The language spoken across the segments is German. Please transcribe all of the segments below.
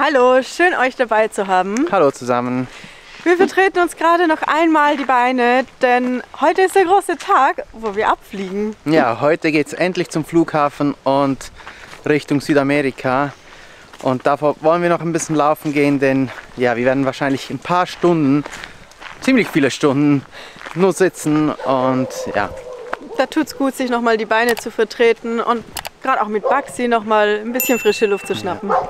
Hallo, schön euch dabei zu haben. Hallo zusammen. Wir vertreten uns gerade noch einmal die Beine, denn heute ist der große Tag, wo wir abfliegen. Ja, heute geht es endlich zum Flughafen und Richtung Südamerika. Und davor wollen wir noch ein bisschen laufen gehen, denn ja, wir werden wahrscheinlich ein paar Stunden, ziemlich viele Stunden, nur sitzen und ja. Da tut es gut, sich nochmal die Beine zu vertreten und gerade auch mit Baxi nochmal ein bisschen frische Luft zu schnappen. Ja.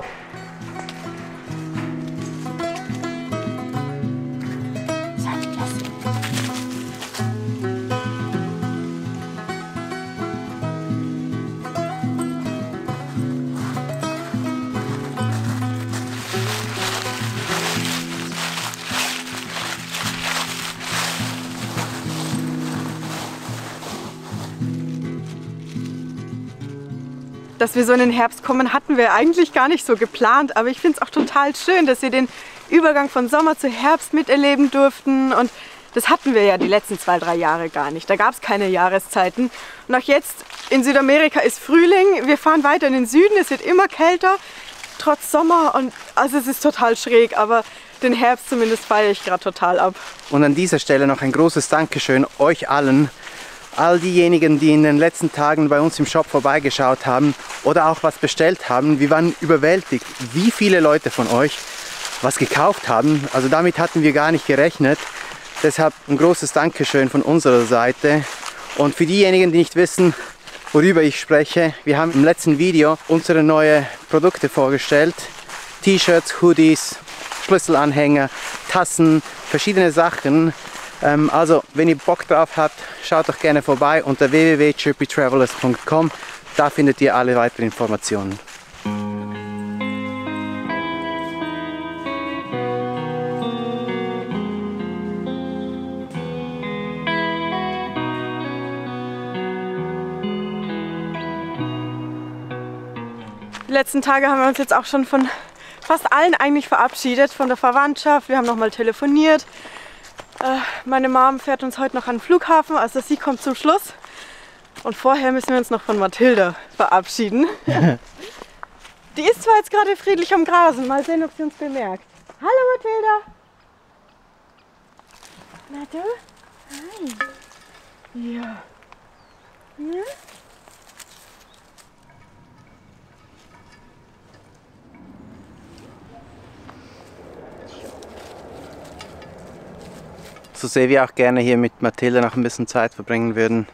Dass wir so in den Herbst kommen, hatten wir eigentlich gar nicht so geplant, aber ich finde es auch total schön, dass wir den Übergang von Sommer zu Herbst miterleben durften und das hatten wir ja die letzten 2-3 Jahre gar nicht. Da gab es keine Jahreszeiten und auch jetzt in Südamerika ist Frühling, wir fahren weiter in den Süden, es wird immer kälter, trotz Sommer und also es ist total schräg, aber den Herbst zumindest feiere ich gerade total ab. Und an dieser Stelle noch ein großes Dankeschön euch allen, all diejenigen, die in den letzten Tagen bei uns im Shop vorbeigeschaut haben oder auch was bestellt haben. Wir waren überwältigt, wie viele Leute von euch was gekauft haben. Also damit hatten wir gar nicht gerechnet. Deshalb ein großes Dankeschön von unserer Seite. Und für diejenigen, die nicht wissen, worüber ich spreche, wir haben im letzten Video unsere neuen Produkte vorgestellt. T-Shirts, Hoodies, Schlüsselanhänger, Tassen, verschiedene Sachen. Also, wenn ihr Bock drauf habt, schaut doch gerne vorbei unter www.chirpytravelers.com. Da findet ihr alle weiteren Informationen. Die letzten Tage haben wir uns jetzt auch schon von fast allen eigentlich verabschiedet, von der Verwandtschaft. Wir haben nochmal telefoniert. Meine Mom fährt uns heute noch an den Flughafen, also sie kommt zum Schluss. Und vorher müssen wir uns noch von Mathilda verabschieden. Die ist zwar jetzt gerade friedlich am Grasen, mal sehen, ob sie uns bemerkt. Hallo Mathilda! Na du? Hi! Ja. Ja? So sehr wir auch gerne hier mit Mathilda noch ein bisschen Zeit verbringen würden.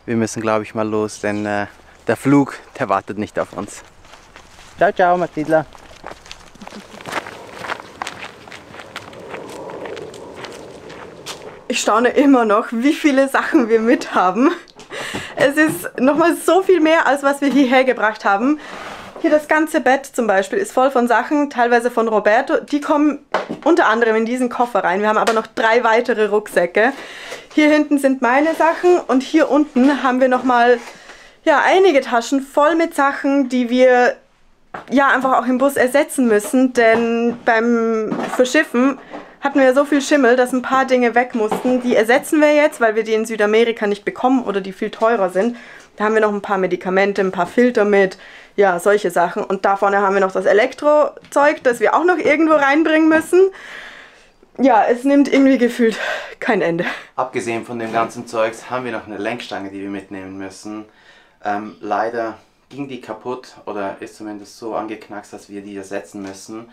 Wir müssen, glaube ich, mal los, denn der Flug, der wartet nicht auf uns. Ciao, ciao, Mathilda. Ich staune immer noch, wie viele Sachen wir mit haben. Es ist nochmal so viel mehr, als was wir hierher gebracht haben. Hier das ganze Bett zum Beispiel ist voll von Sachen, teilweise von Roberto. Die kommen unter anderem in diesen Koffer rein. Wir haben aber noch 3 weitere Rucksäcke. Hier hinten sind meine Sachen und hier unten haben wir nochmal ja, einige Taschen voll mit Sachen, die wir ja einfach auch im Bus ersetzen müssen. Denn beim Verschiffen hatten wir so viel Schimmel, dass ein paar Dinge weg mussten. Die ersetzen wir jetzt, weil wir die in Südamerika nicht bekommen oder die viel teurer sind. Da haben wir noch ein paar Medikamente, ein paar Filter mit, ja, solche Sachen. Und da vorne haben wir noch das Elektrozeug, das wir auch noch irgendwo reinbringen müssen. Ja, es nimmt irgendwie gefühlt kein Ende. Abgesehen von dem ganzen Zeugs haben wir noch eine Lenkstange, die wir mitnehmen müssen. Leider ging die kaputt oder ist zumindest so angeknackst, dass wir die ersetzen müssen.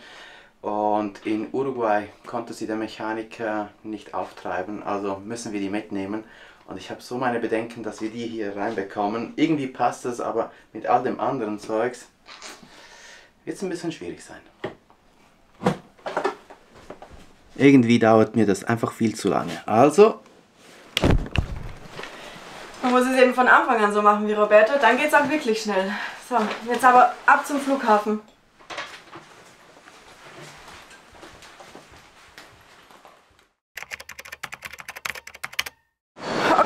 Und in Uruguay konnte sie der Mechaniker nicht auftreiben, also müssen wir die mitnehmen. Und ich habe so meine Bedenken, dass wir die hier reinbekommen. Irgendwie passt es, aber mit all dem anderen Zeugs wird es ein bisschen schwierig sein. Irgendwie dauert mir das einfach viel zu lange. Also. Man muss es eben von Anfang an so machen wie Roberto, dann geht es auch wirklich schnell. So, jetzt aber ab zum Flughafen.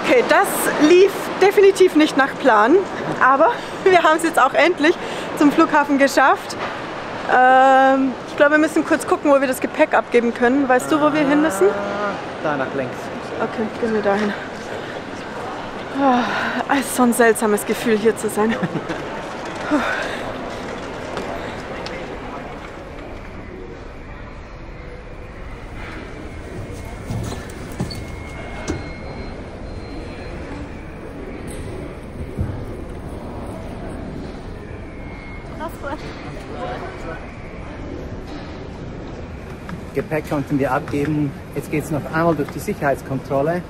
Okay, das lief definitiv nicht nach Plan, aber wir haben es jetzt auch endlich zum Flughafen geschafft. Ich glaube, wir müssen kurz gucken, wo wir das Gepäck abgeben können. Weißt du, wo wir hin müssen? Da nach links. Okay, gehen wir dahin. Es ist so ein seltsames Gefühl, hier zu sein. Gepäck konnten wir abgeben. Jetzt geht es noch einmal durch die Sicherheitskontrolle.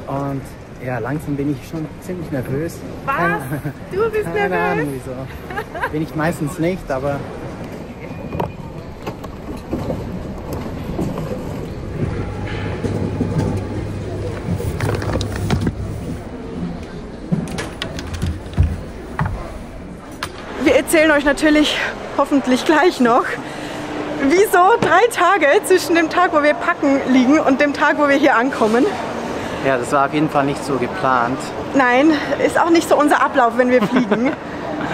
Und ja, langsam bin ich schon ziemlich nervös. Was? Du bist nervös? Keine Ahnung wieso. Bin ich meistens nicht, aber... Wir erzählen euch natürlich hoffentlich gleich noch, wieso 3 Tage zwischen dem Tag, wo wir packen, liegen und dem Tag, wo wir hier ankommen. Ja, das war auf jeden Fall nicht so geplant. Nein, ist auch nicht so unser Ablauf, wenn wir fliegen.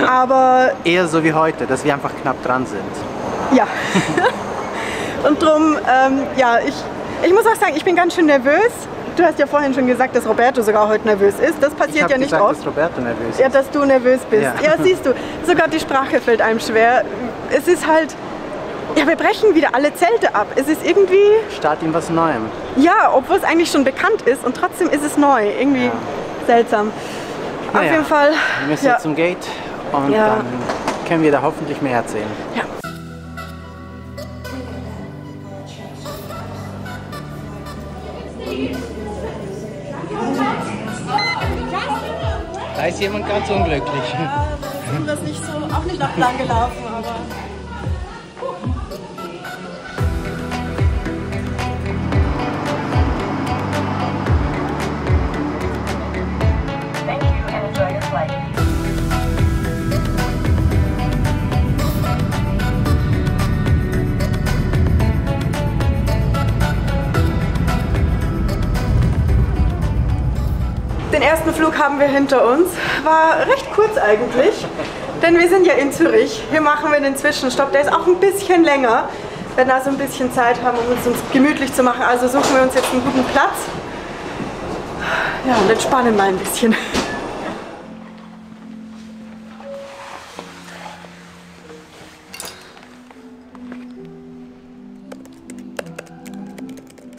Aber eher so wie heute, dass wir einfach knapp dran sind. Ja. Und drum, ja, ich muss auch sagen, ich bin ganz schön nervös. Du hast ja vorhin schon gesagt, dass Roberto sogar heute nervös ist. Das passiert ja nicht gesagt, oft. Dass Roberto nervös ist. Ja, dass du nervös bist. Ja. Ja, siehst du, sogar die Sprache fällt einem schwer. Es ist halt, ja, wir brechen wieder alle Zelte ab. Es ist irgendwie... Start in was Neuem. Ja, obwohl es eigentlich schon bekannt ist und trotzdem ist es neu. Irgendwie seltsam. Auf jeden Fall. Wir müssen jetzt zum Gate und dann können wir da hoffentlich mehr erzählen. Ja. Da ist jemand ganz unglücklich. Wir sind das nicht so, auch nicht nach Plan gelaufen, aber... Thank you and enjoy your flight. Den ersten Flug haben wir hinter uns. War recht kurz eigentlich, denn wir sind ja in Zürich. Hier machen wir den Zwischenstopp. Der ist auch ein bisschen länger. Wir werden also ein bisschen Zeit haben, um es uns gemütlich zu machen. Also suchen wir uns jetzt einen guten Platz. Ja, und entspannen mal ein bisschen.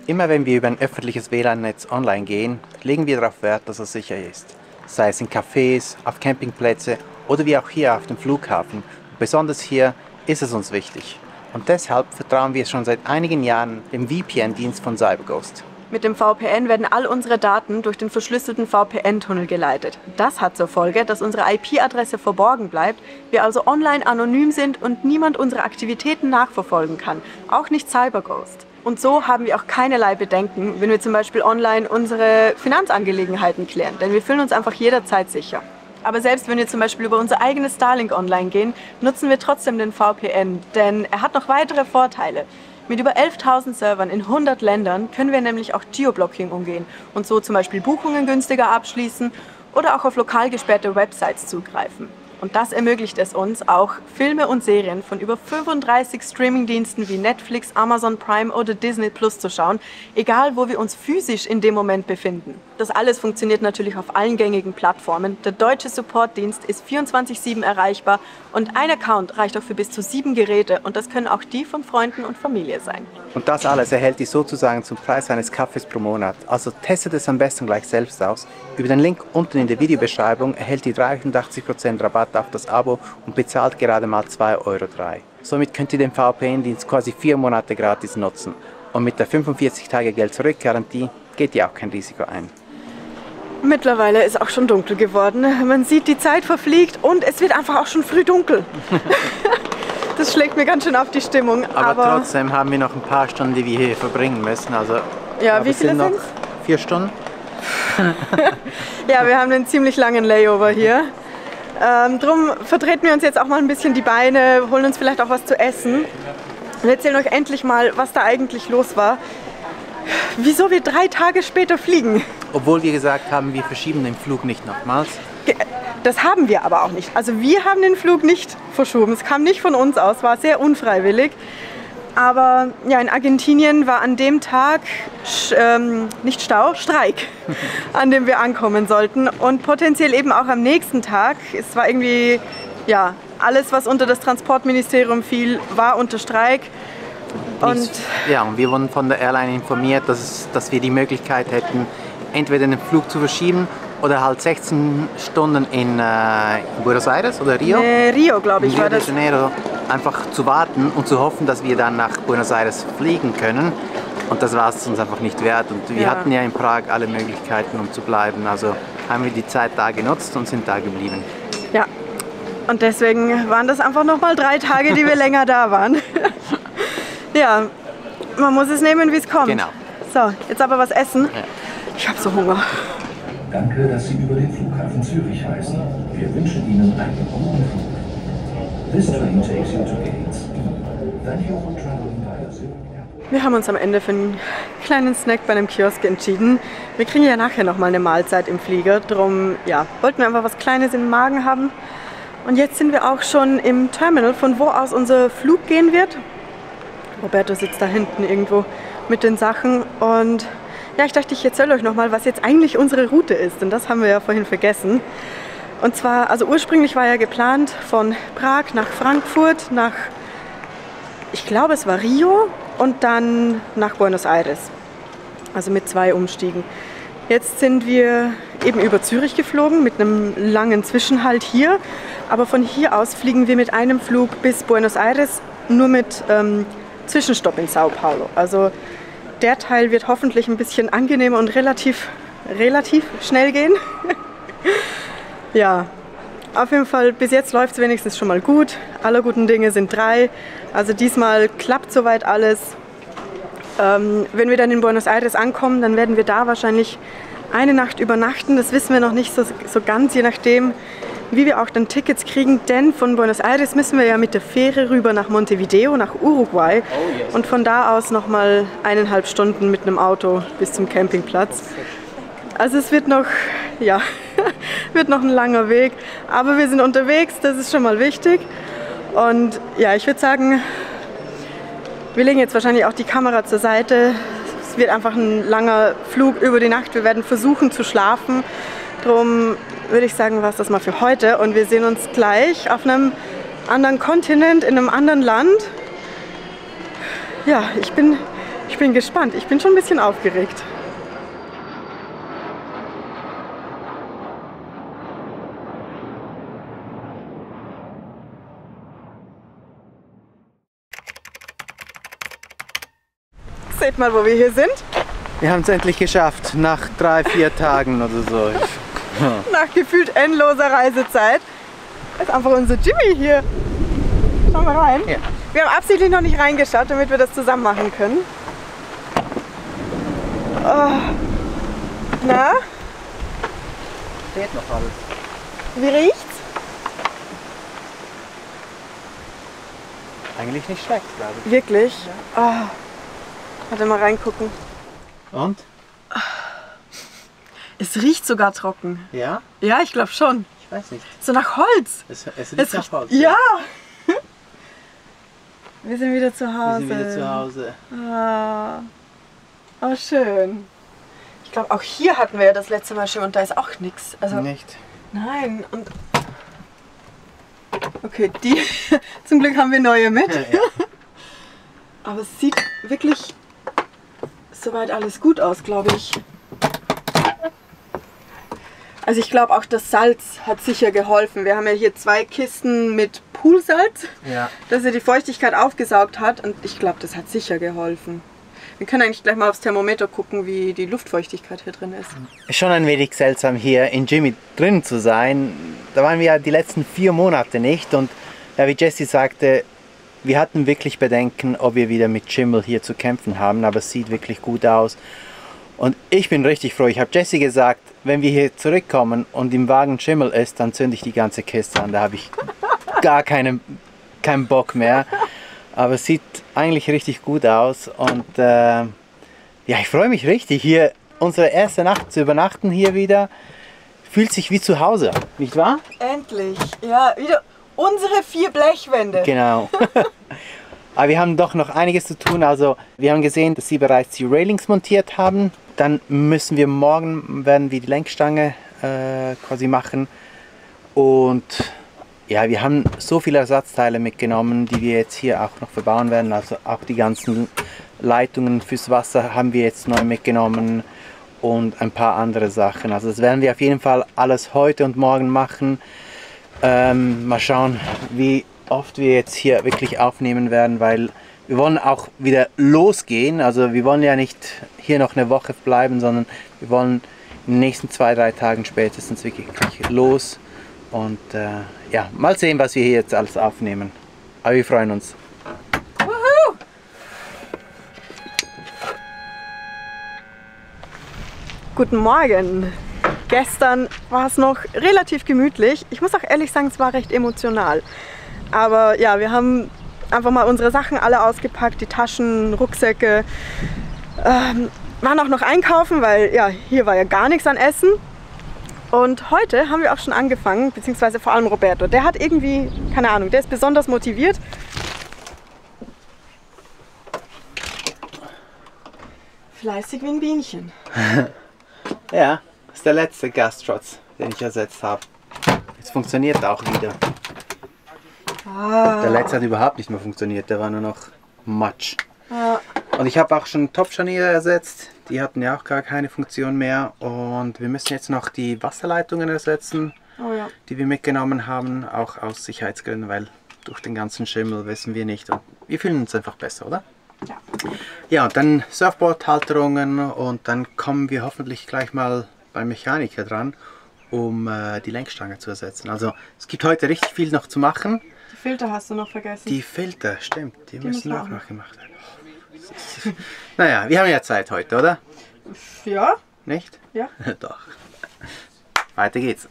Immer wenn wir über ein öffentliches WLAN-Netz online gehen, legen wir darauf Wert, dass es sicher ist. Sei es in Cafés, auf Campingplätzen oder wie auch hier auf dem Flughafen. Und besonders hier ist es uns wichtig. Und deshalb vertrauen wir schon seit einigen Jahren dem VPN-Dienst von CyberGhost. Mit dem VPN werden all unsere Daten durch den verschlüsselten VPN-Tunnel geleitet. Das hat zur Folge, dass unsere IP-Adresse verborgen bleibt, wir also online anonym sind und niemand unsere Aktivitäten nachverfolgen kann, auch nicht CyberGhost. Und so haben wir auch keinerlei Bedenken, wenn wir zum Beispiel online unsere Finanzangelegenheiten klären, denn wir fühlen uns einfach jederzeit sicher. Aber selbst wenn wir zum Beispiel über unser eigenes Starlink online gehen, nutzen wir trotzdem den VPN, denn er hat noch weitere Vorteile. Mit über 11.000 Servern in 100 Ländern können wir nämlich auch Geoblocking umgehen und so zum Beispiel Buchungen günstiger abschließen oder auch auf lokal gesperrte Websites zugreifen. Und das ermöglicht es uns auch, Filme und Serien von über 35 Streamingdiensten wie Netflix, Amazon Prime oder Disney Plus zu schauen, egal wo wir uns physisch in dem Moment befinden. Das alles funktioniert natürlich auf allen gängigen Plattformen. Der deutsche Supportdienst ist 24/7 erreichbar und ein Account reicht auch für bis zu 7 Geräte und das können auch die von Freunden und Familie sein. Und das alles erhält ihr sozusagen zum Preis eines Kaffees pro Monat. Also testet es am besten gleich selbst aus. Über den Link unten in der Videobeschreibung erhält ihr 83% Rabatt auf das Abo und bezahlt gerade mal 2,03 €. Somit könnt ihr den VPN-Dienst quasi 4 Monate gratis nutzen. Und mit der 45-Tage-Geld-Zurück-Garantie geht ihr auch kein Risiko ein. Mittlerweile ist auch schon dunkel geworden. Man sieht, die Zeit verfliegt und es wird einfach auch schon früh dunkel. Das schlägt mir ganz schön auf die Stimmung. Aber trotzdem haben wir noch ein paar Stunden, die wir hier verbringen müssen. Also, ja, wie viele sind es? 4 Stunden. Ja, wir haben einen ziemlich langen Layover hier. Drum vertreten wir uns jetzt auch mal ein bisschen die Beine, holen uns vielleicht auch was zu essen und erzählen euch endlich mal, was da eigentlich los war. Wieso wir 3 Tage später fliegen. Obwohl wir gesagt haben, wir verschieben den Flug nicht nochmals. Das haben wir aber auch nicht. Also wir haben den Flug nicht verschoben. Es kam nicht von uns aus, war sehr unfreiwillig. Aber ja, in Argentinien war an dem Tag nicht Stau, Streik, an dem wir ankommen sollten. Und potenziell eben auch am nächsten Tag. Es war irgendwie, ja, alles, was unter das Transportministerium fiel, war unter Streik. Und ja, und wir wurden von der Airline informiert, dass wir die Möglichkeit hätten, entweder den Flug zu verschieben oder halt 16 Stunden in Buenos Aires oder Rio. Rio, glaube ich, in Rio war de das. Janeiro einfach zu warten und zu hoffen, dass wir dann nach Buenos Aires fliegen können. Und das war es uns einfach nicht wert. Und wir hatten ja in Prag alle Möglichkeiten, um zu bleiben. Also haben wir die Zeit da genutzt und sind da geblieben. Ja, und deswegen waren das einfach nochmal 3 Tage, die wir länger da waren. Ja, man muss es nehmen, wie es kommt. Genau. So, jetzt aber was essen. Ja. Ich habe so Hunger. Danke, dass Sie über den Flughafen Zürich reisen. Wir wünschen Ihnen einen guten Flug. This train takes you to Gates. Thank you for traveling via Zurich Airport. Wir haben uns am Ende für einen kleinen Snack bei einem Kiosk entschieden. Wir kriegen ja nachher nochmal eine Mahlzeit im Flieger. Darum ja, wollten wir einfach was Kleines im Magen haben. Und jetzt sind wir auch schon im Terminal, von wo aus unser Flug gehen wird. Roberto sitzt da hinten irgendwo mit den Sachen. Und ja, ich dachte, ich erzähle euch nochmal, was jetzt eigentlich unsere Route ist. Denn das haben wir ja vorhin vergessen. Und zwar, also ursprünglich war ja geplant von Prag nach Frankfurt, nach, ich glaube es war Rio und dann nach Buenos Aires. Also mit 2 Umstiegen. Jetzt sind wir eben über Zürich geflogen mit einem langen Zwischenhalt hier. Aber von hier aus fliegen wir mit einem Flug bis Buenos Aires, nur mit Zwischenstopp in Sao Paulo. Also der Teil wird hoffentlich ein bisschen angenehmer und relativ schnell gehen. Ja, auf jeden Fall, bis jetzt läuft es wenigstens schon mal gut. Alle guten Dinge sind 3. Also diesmal klappt soweit alles. Wenn wir dann in Buenos Aires ankommen, dann werden wir da wahrscheinlich eine Nacht übernachten. Das wissen wir noch nicht so ganz, je nachdem, wie wir auch dann Tickets kriegen. Denn von Buenos Aires müssen wir ja mit der Fähre rüber nach Montevideo, nach Uruguay. Und von da aus nochmal 1,5 Stunden mit einem Auto bis zum Campingplatz. Also es wird noch, ja, wird noch ein langer Weg. Aber wir sind unterwegs, das ist schon mal wichtig. Und ja, ich würde sagen, wir legen jetzt wahrscheinlich auch die Kamera zur Seite. Es wird einfach ein langer Flug über die Nacht. Wir werden versuchen zu schlafen. Darum würde ich sagen, war es das mal für heute. Und wir sehen uns gleich auf einem anderen Kontinent, in einem anderen Land. Ja, ich bin gespannt. Ich bin schon ein bisschen aufgeregt. Seht mal, wo wir hier sind. Wir haben es endlich geschafft, nach 3-4 Tagen oder so. Nach gefühlt endloser Reisezeit. Das ist einfach unser Jimmy hier. Schauen wir rein. Ja. Wir haben absichtlich noch nicht reingeschaut, damit wir das zusammen machen können. Oh. Na, Steht noch alles. wie riecht's? Eigentlich nicht schlecht, glaube ich. Wirklich? Oh. Warte mal reingucken. Und? Es riecht sogar trocken. Ja? Ja, ich glaube schon. Ich weiß nicht. So nach Holz. Es riecht nach Holz. Ja. Wir sind wieder zu Wir Hause. sind wieder zu Hause. Ah. Oh, schön. Ich glaube, auch hier hatten wir ja das letzte Mal schon und da ist auch nichts. Also, Nicht. nein. Und okay, die. Zum Glück haben wir neue mit. Ja. Aber es sieht wirklich soweit alles gut aus, glaube ich. Also ich glaube auch das Salz hat sicher geholfen. Wir haben ja hier 2 Kisten mit Poolsalz, Ja. dass er die Feuchtigkeit aufgesaugt hat und ich glaube, das hat sicher geholfen. Wir können eigentlich gleich mal aufs Thermometer gucken, wie die Luftfeuchtigkeit hier drin ist. Ist schon ein wenig seltsam hier in Jimmy drin zu sein. Da waren wir ja die letzten 4 Monate nicht und ja, wie Jessie sagte, wir hatten wirklich Bedenken, ob wir wieder mit Schimmel hier zu kämpfen haben, aber es sieht wirklich gut aus. Und ich bin richtig froh. Ich habe Jessie gesagt, wenn wir hier zurückkommen und im Wagen Schimmel ist, dann zünde ich die ganze Kiste an. Da habe ich gar keinen Bock mehr. Aber es sieht eigentlich richtig gut aus. Und ja, ich freue mich richtig, hier unsere erste Nacht zu übernachten hier wieder. Fühlt sich wie zu Hause, nicht wahr? Endlich! Ja, wieder unsere 4 Blechwände. Genau. Aber wir haben doch noch einiges zu tun. Also wir haben gesehen, dass sie bereits die Railings montiert haben. Dann müssen wir morgen, werden wir die Lenkstange quasi machen. Und ja, wir haben so viele Ersatzteile mitgenommen, die wir jetzt hier auch noch verbauen werden. Also auch die ganzen Leitungen fürs Wasser haben wir jetzt neu mitgenommen. und ein paar andere Sachen. Also das werden wir auf jeden Fall alles heute und morgen machen. Mal schauen, wie oft wir jetzt hier wirklich aufnehmen werden, weil wir wollen auch wieder losgehen. Also wir wollen ja nicht hier noch eine Woche bleiben, sondern wir wollen in den nächsten 2-3 Tagen spätestens wirklich los. Und ja, mal sehen, was wir hier jetzt alles aufnehmen. Aber wir freuen uns. Woohoo! Guten Morgen. Gestern war es noch relativ gemütlich. Ich muss auch ehrlich sagen, es war recht emotional. Aber ja, wir haben einfach mal unsere Sachen alle ausgepackt, die Taschen, Rucksäcke. Waren auch noch einkaufen, weil ja, hier war ja gar nichts an Essen. Und heute haben wir auch schon angefangen, beziehungsweise vor allem Roberto. Der hat irgendwie, keine Ahnung, der ist besonders motiviert. Fleißig wie ein Bienchen. Ja, das ist der letzte Gastrotz, den ich ersetzt habe. Jetzt funktioniert er auch wieder. Der letzte hat überhaupt nicht mehr funktioniert, der war nur noch Matsch. Ja. Und ich habe auch schon Topfscharniere ersetzt, die hatten ja auch gar keine Funktion mehr. Und wir müssen jetzt noch die Wasserleitungen ersetzen, Oh ja. die wir mitgenommen haben, auch aus Sicherheitsgründen, weil durch den ganzen Schimmel wissen wir nicht. Und wir fühlen uns einfach besser, oder? Ja. Ja, und dann Surfboard-Halterungen und dann kommen wir hoffentlich gleich mal beim Mechaniker dran, um die Lenkstange zu ersetzen. Also es gibt heute richtig viel noch zu machen. Die Filter hast du noch vergessen. Die Filter, stimmt, die müssen auch noch gemacht werden. Oh, Naja, wir haben ja Zeit heute, oder? ja? Nicht? Ja. Doch. Weiter geht's.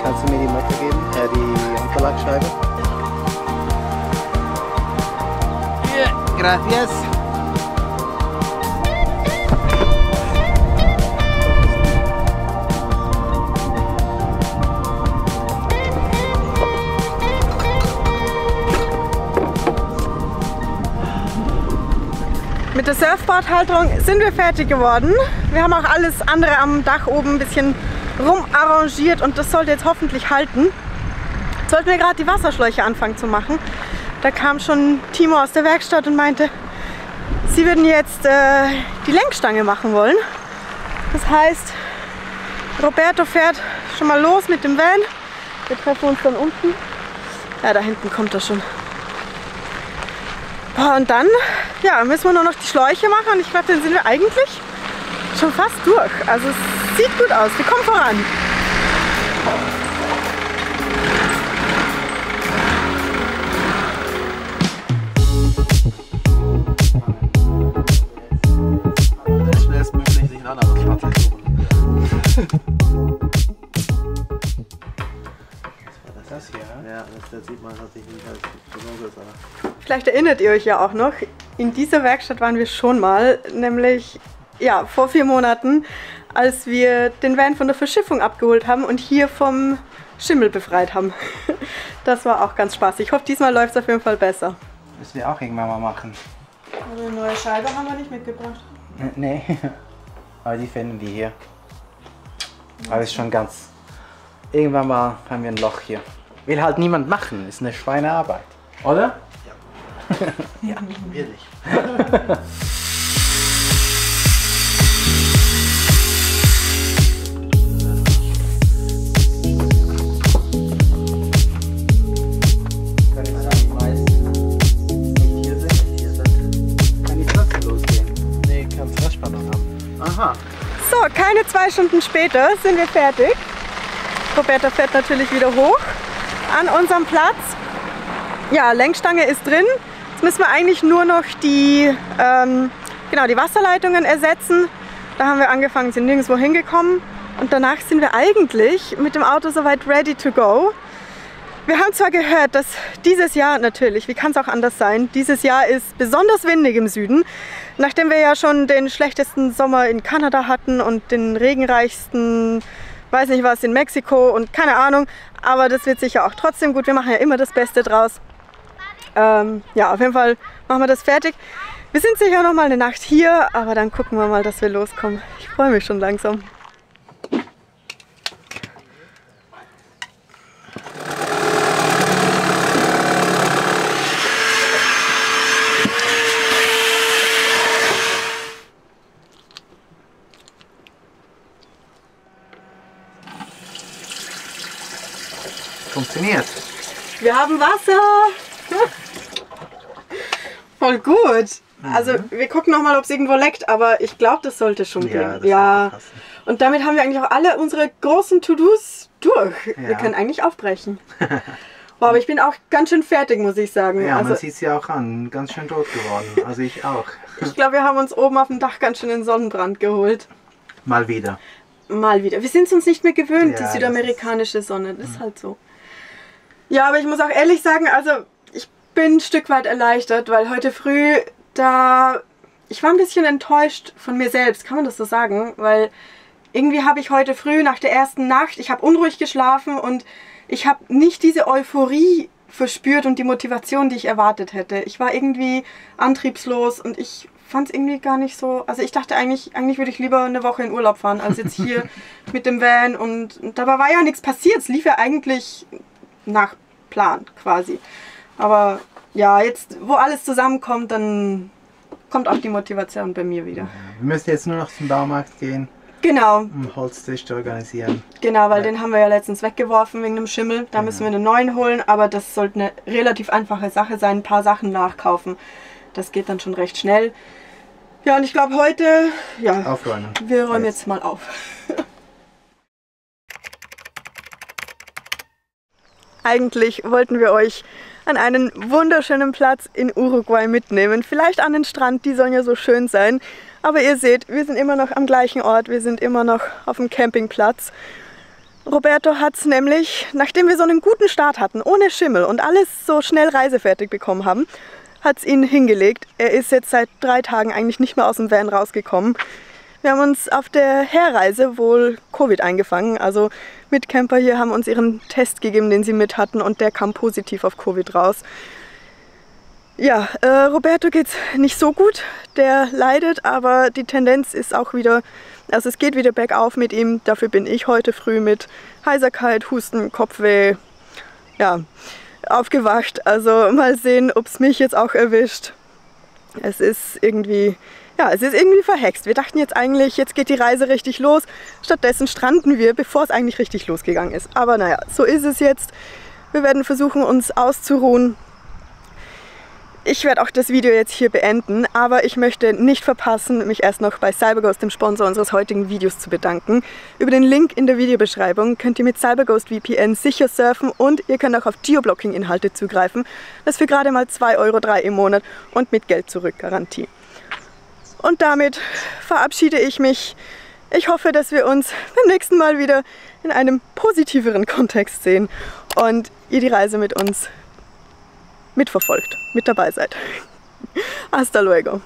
Kannst du mir die Mutter geben? Die Unterlagscheibe? Ja, gracias. Mit der Surfboard-Halterung sind wir fertig geworden. Wir haben auch alles andere am Dach oben ein bisschen rumarrangiert und das sollte jetzt hoffentlich halten. Jetzt sollten wir gerade die Wasserschläuche anfangen zu machen. Da kam schon Timo aus der Werkstatt und meinte, sie würden jetzt die Lenkstange machen wollen. Das heißt, Roberto fährt schon mal los mit dem Van. Wir treffen uns dann unten. Ja, da hinten kommt er schon. Und dann ja, müssen wir nur noch die Schläuche machen und ich glaube, dann sind wir eigentlich schon fast durch. Also es sieht gut aus, wir kommen voran. Schnellstmöglich sich ein anderes Fahrzeug suchen. Das hier, ja, das sieht man tatsächlich nicht als Prognose. Vielleicht erinnert ihr euch ja auch noch, in dieser Werkstatt waren wir schon mal, nämlich ja, vor 4 Monaten, als wir den Van von der Verschiffung abgeholt haben und hier vom Schimmel befreit haben. Das war auch ganz spaßig. Ich hoffe, diesmal läuft es auf jeden Fall besser. Müssen wir auch irgendwann mal machen. Eine neue Scheibe haben wir nicht mitgebracht. Nee, aber die finden wir hier. Aber ist schon ganz... Irgendwann mal haben wir ein Loch hier. Will halt niemand machen, ist eine Schweinearbeit. Oder? Ja. Ja, wirklich. Aha. So, keine 2 Stunden später sind wir fertig. Roberto fährt natürlich wieder hoch an unserem Platz. Ja, Lenkstange ist drin. Jetzt müssen wir eigentlich nur noch die Wasserleitungen ersetzen. Da haben wir angefangen, sind nirgendwo hingekommen. Und danach sind wir eigentlich mit dem Auto soweit ready to go. Wir haben zwar gehört, dass dieses Jahr natürlich, wie kann es auch anders sein, dieses Jahr ist besonders windig im Süden. Nachdem wir ja schon den schlechtesten Sommer in Kanada hatten und den regenreichsten, weiß nicht was, in Mexiko und keine Ahnung. Aber das wird sicher auch trotzdem gut. Wir machen ja immer das Beste draus. Ja, auf jeden Fall machen wir das fertig. Wir sind sicher noch mal eine Nacht hier, aber dann gucken wir mal, dass wir loskommen. Ich freue mich schon langsam. funktioniert. Wir haben Wasser! Voll gut! Also wir gucken nochmal, ob es irgendwo leckt, aber ich glaube, das sollte schon gehen. Ja. Und damit haben wir eigentlich auch alle unsere großen To-Dos durch. Ja. Wir können eigentlich aufbrechen. Wow, aber ich bin auch ganz schön fertig, muss ich sagen. Ja, also, man sieht sie auch an. Ganz schön rot geworden. Also ich auch. Ich glaube, wir haben uns oben auf dem Dach ganz schön den Sonnenbrand geholt. Mal wieder. Mal wieder. Wir sind es uns nicht mehr gewöhnt, die südamerikanische Sonne. Das ist halt so. Ja, aber ich muss auch ehrlich sagen, also ich bin ein Stück weit erleichtert, weil heute früh ich war ein bisschen enttäuscht von mir selbst, kann man das so sagen? Weil irgendwie habe ich heute früh nach der ersten Nacht, ich habe unruhig geschlafen und ich habe nicht diese Euphorie verspürt und die Motivation, die ich erwartet hätte. Ich war irgendwie antriebslos und ich fand es irgendwie gar nicht so, also ich dachte eigentlich würde ich lieber eine Woche in Urlaub fahren, als jetzt hier mit dem Van und dabei war ja nichts passiert. Es lief ja eigentlich nach Plan quasi. Aber ja, jetzt, wo alles zusammenkommt, dann kommt auch die Motivation bei mir wieder. Wir müssen jetzt nur noch zum Baumarkt gehen. Genau. Um Holztisch zu organisieren. Genau, weil den haben wir ja letztens weggeworfen wegen dem Schimmel. Da müssen wir einen neuen holen, aber das sollte eine relativ einfache Sache sein. Ein paar Sachen nachkaufen. Das geht dann schon recht schnell. Ja, und ich glaube heute, ja, aufräumen. Wir räumen jetzt mal auf. Eigentlich wollten wir euch an einen wunderschönen Platz in Uruguay mitnehmen. Vielleicht an den Strand, die sollen ja so schön sein. Aber ihr seht, wir sind immer noch am gleichen Ort, wir sind immer noch auf dem Campingplatz. Roberto hat es nämlich, nachdem wir so einen guten Start hatten, ohne Schimmel und alles so schnell reisefertig bekommen haben, hat es ihn hingelegt. Er ist jetzt seit 3 Tagen eigentlich nicht mehr aus dem Van rausgekommen. Wir haben uns auf der Herreise wohl Covid eingefangen. Also Mitcamper hier haben uns ihren Test gegeben, den sie mit hatten, und der kam positiv auf Covid raus. Ja, Roberto geht's nicht so gut, der leidet, aber die Tendenz ist auch wieder, also es geht wieder bergauf mit ihm. Dafür bin ich heute früh mit Heiserkeit, Husten, Kopfweh, ja, aufgewacht. Also mal sehen, ob es mich jetzt auch erwischt. Es ist irgendwie, ja, es ist irgendwie verhext. Wir dachten jetzt eigentlich, jetzt geht die Reise richtig los. Stattdessen stranden wir, bevor es eigentlich richtig losgegangen ist. Aber naja, so ist es jetzt. Wir werden versuchen, uns auszuruhen. Ich werde auch das Video jetzt hier beenden, aber ich möchte nicht verpassen, mich erst noch bei CyberGhost, dem Sponsor unseres heutigen Videos, zu bedanken. Über den Link in der Videobeschreibung könnt ihr mit CyberGhost VPN sicher surfen und ihr könnt auch auf Geoblocking-Inhalte zugreifen. Das für gerade mal 2,03 € im Monat und mit Geld zurück Garantie. Und damit verabschiede ich mich. Ich hoffe, dass wir uns beim nächsten Mal wieder in einem positiveren Kontext sehen und ihr die Reise mit uns mitverfolgt, mit dabei seid. Hasta luego.